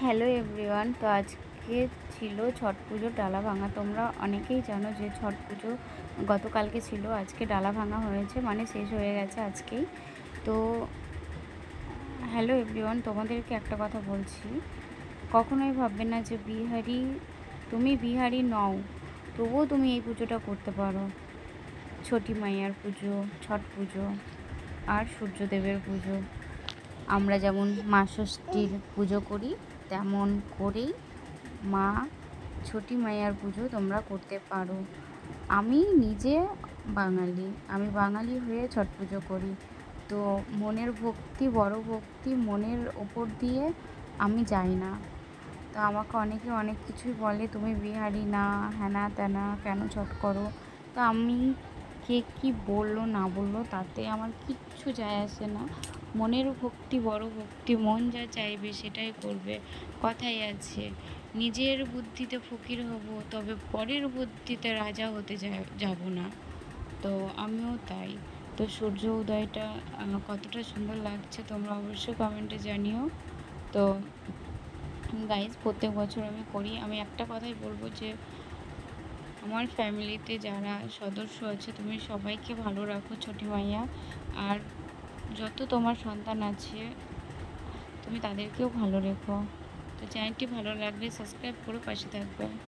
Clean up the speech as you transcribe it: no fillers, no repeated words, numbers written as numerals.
Hello everyone. তো আজকে ছিল ছট পুজো ডালা ভাঙা। তোমরা অনেকেই জানো যে ছট পুজো গতকালকে ছিল, আজকে ডালা ভাঙা হয়েছে, মানে শেষ হয়ে গেছে আজকেই। তো হ্যালো এভরিওয়ান, তোমাদেরকে একটা কথা বলছি, কখনোই ভাববে না যে তুমি বিহারি নও, তবুও তুমি এই পুজোটা করতে পারো। ছটি মাইয়ার পুজো, ছট পুজো আর সূর্যদেবের পুজো। আমরা যেমন মা ষষ্ঠীর পুজো করি, তেমন করেই মা ছটি মাইয়ার পুজো তোমরা করতে পারো। আমি নিজে বাঙালি, আমি বাঙালি হয়ে ছট পুজো করি। তো মনের ভক্তি, বড় ভক্তি মনের ওপর দিয়ে আমি যাই না। তো আমাকে অনেকে অনেক কিছুই বলে, তুমি বিহারি না, হ্যানা ত্যানা, কেন ছট করো। তো আমি, কে কী বললো না বললো তাতে আমার কিচ্ছু যায় আসে না। মনের ভক্তি, বড় ভক্তি, মন যা চাইবে সেটাই করবে। কথাই আছে, নিজের বুদ্ধিতে ফকির হব, তবে পরের বুদ্ধিতে রাজা হতে যাব না। তো আমিও তাই। তো সূর্য উদয়টা কতটা সুন্দর লাগছে তোমরা অবশ্যই কমেন্টে জানিও। তো গাইজ, প্রত্যেক বছর আমি করি। আমি একটা কথাই বলবো যে আমার ফ্যামিলিতে যারা সদস্য আছে, তুমি সবাইকে ভালো রাখো ছোটি মাইয়া, আর যত তোমার সন্তান আছে তুমি তাদেরকেও ভালো রেখো। তো চ্যানেলটি ভালো লাগলে সাবস্ক্রাইব করে পাশে থাকবে।